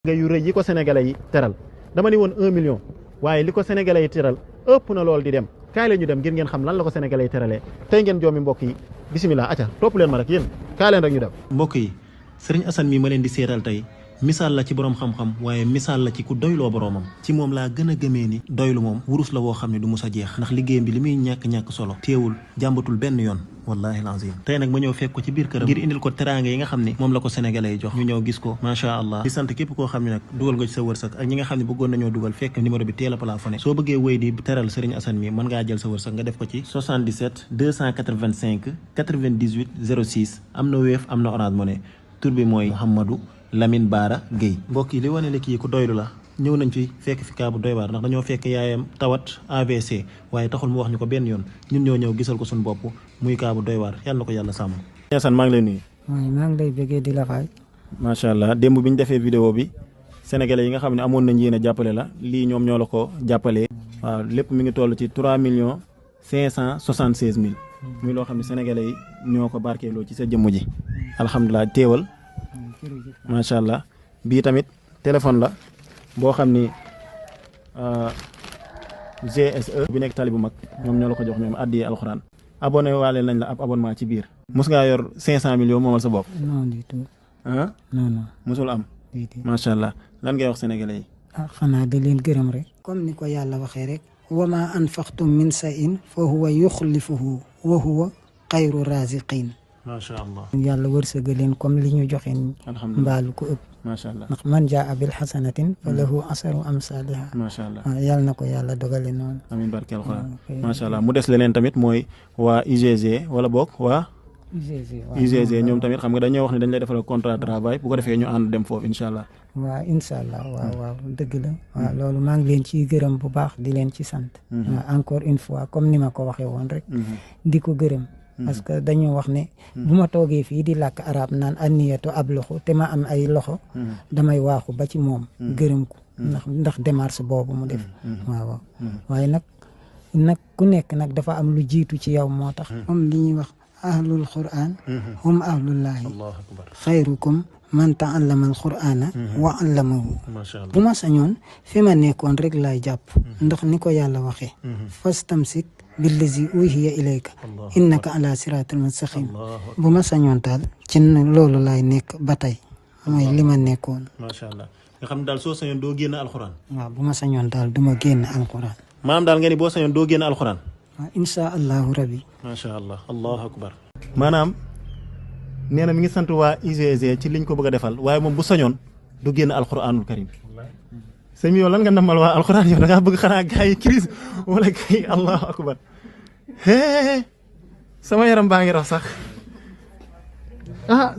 nga yu rëy yi ko sénégalais yi teral dama ni woon 1 million waaye li ko sénégalais yi teral ëpp na lool di dem kaay la ñu dem ngir ngeen xam lan la ko sénégalais yi teralee tey ngeen joomi mbokk yi bisimilah acca topp leen ma rek yéen kaay leen rek ñu dem. mbokk yi sëriñ Assane mi ma leen di seetal tey misaal la ci borom xam-xam waaye misaal la ci ku doyloo boroomam ci moom laa gën a gëmee ni doylu moom wurus la woo xam ne du mus a jeex ndax liggéeyam bi li muy ñàkk-ñàkk solo teewul jàmbatul benn yoon wallahi alazim tey nag ma ñëw fekk ko ci biir këram ngir indil ko teraanga yi nga xam ne moom la ko sénégalais yi jox ñu ñëw gis ko macha allah di sant képp koo xam ne nag dugal nga ci sa wërsëg ak ñi nga xam ne bëggoon nañoo dugal fekk numéro bi teel a plafonné soo bëggee wéy di teral sëriñ Assane mi mën ngaa jël sa wërsëg nga def ko ci 77 285 98 06 am na Wave am na Orange Money tur bi mooy Mouhamadou Lamine Bara Gueye mbokk yi li wane ne kii ku doylu la ñëw nañ fi fekk fi kaa bu doy waar ndax dañoo fekk yaayam tawat AVC waaye taxul mu wax ñu ko benn yoon ñun ñoo ñëw gisal ko suñu bopp muy kaa bu doy waar yàlla na ko yàlla sàmm. Assane maa ngi lay nuyu. maa ngi lay bëggee di la fay. macha allah démb bi ñu defee vidéo bi sénégalais yi nga xam ne amoon nañ yéen a jàppale la lii ñoom ñoo la ko jàppalee. waaw lépp mi ngi toll ci 3 millions 576 mille. muy loo xam ne sénégalais yi ñoo ko barkeeloo ci sa jëmm ji. alhamdulilah teewal. macha allah bii tamit téléphone la boo xam ni GSE bi nekk tali bu mag ñoom ñoo la ko jox ñoom addi alxuraan abonné waale nañ la ab abonnement ci biir mos ngaa yor 500 millions moomal sa bopp. non du tout. ah non mosul am. macha allah lan ngay wax sénégalais yi. xanaa di leen gërëm rek. comme ni ko yàlla waxee rek. wa ma anfaqtum min shay'in fa huwa yuxlifuhu wa huwa xayru raziqin. macha allah yàlla wërsëgal leen comme li ñu joxe nii. alhamdulilah mbaalu ko ëpp. macha allah ndax man jaa bil xasanatin fa lahu asaru amsaliha. macha allah yàlla na ko yàlla dogale noonu. amiin barke alxuraan macha allah mu des leneen tamit mooy waa UGG wala boog waa. UGG ñoom tamit xam nga dañoo wax ne dañ lay defal contrat de travail bu ko defee ñu ànd dem foofu incha allah. waaw incha allah waaw dëgg la. waaw loolu maa ngi leen ciy gërëm bu baax di leen ci sant. encore une fois comme ni ma ko waxee woon rek. di ko gërëm. parce que dañoo wax ne bu ma toogee fii di làkk arab naan anniyatu ab loxo te ma am ay loxo damay waaxu ba ci moom gërëm ko ndax démarche boobu mu def waaw waaye nag ku nekk nag dafa am lu jiitu ci yow moo tax comme li ñuy wax ahlul quran hum ahlullahi xayrukum man taallama al qur'ana wa allamahu bu ma sañoon fi ma nekkoon rek laay jàpp ndax ni ko yàlla waxee fastamsik billazi uhiya ilayka innaka ala siratal mustaqim bu ma sañoon daal ci loolu laay nekk ba tey mooy li ma nekkoon. macha allah nga xam ne daal soo sañoon doo génn alxuraan. waaw bu ma sañoon daal du ma génn alxuraan. maanaam daal nga ni boo sañoon doo génn alxuraan. waaw incha allahu rabi. macha allah allahu akbar. maanaam nee na mi ngi sant waa UGC ci liñ ko bëgg a defal waaye moom bu sañoon du génn alxuraanul karim. sëñ bi yow lan nga namal waa alxuraan yow da ngaa bëgg xanaa gars yi crise wala gars yi allahu akbar sama yaram baa ngi rax sax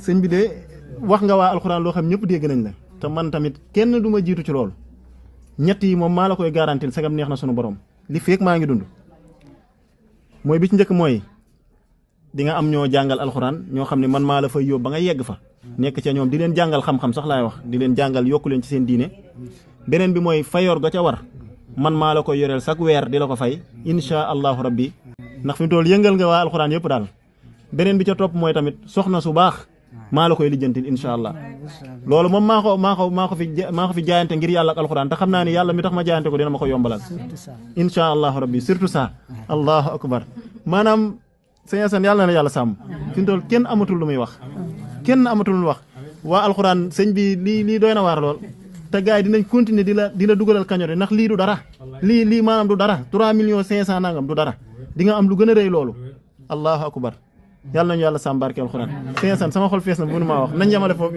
sëñ bi de wax nga waa alxuraan loo xam ñëpp dégg nañ la te man tamit kenn du ma jiitu ci loolu ñett yi moom maa la koy garantil sagam neex na sunu borom li feek maa ngi dund mooy bi ci njëkk mooy di nga am ñoo jàngal alxuraan ñoo xam ne man maa la fay yóbbu ba nga yegg fa nekk ca ñoom di leen jàngal xam-xam sax laay wax di leen jàngal yokku leen ci seen diine beneen bi mooy fayoor ga ca war man maa la koy yoreel chaque weer di la ko fay insha allahu rabbi ndax fi mu toll yëngal nga waa alxuraan yëpp daal beneen bi ca topp mooy tamit soxna su baax maa la koy lijjantil insha allah loolu moom maa ko fi jaayante ngir yàlla ak alxuraan te xam naa ni yàlla mi tax ma jaayante ko dina ma ko yombalal insha allahu rabbi surtout ça allahu akbar maanaam sëñ Assane yàlla na yàlla sàmm fi mu toll kenn amatul lu muy wax waa alxuraan sëñ bi lii doy na waar lool te gars yi dinañ continuer di la dugalal kañore ndax lii du dara lii maanaam du dara 3 millions 500 nangam du dara di nga am lu gën a rëy loolu allahu akbar yàlla nañu yàlla sàmm barke alxuraan sëñ Assane sama xol fees na mënu maa wax nañ yemale foofu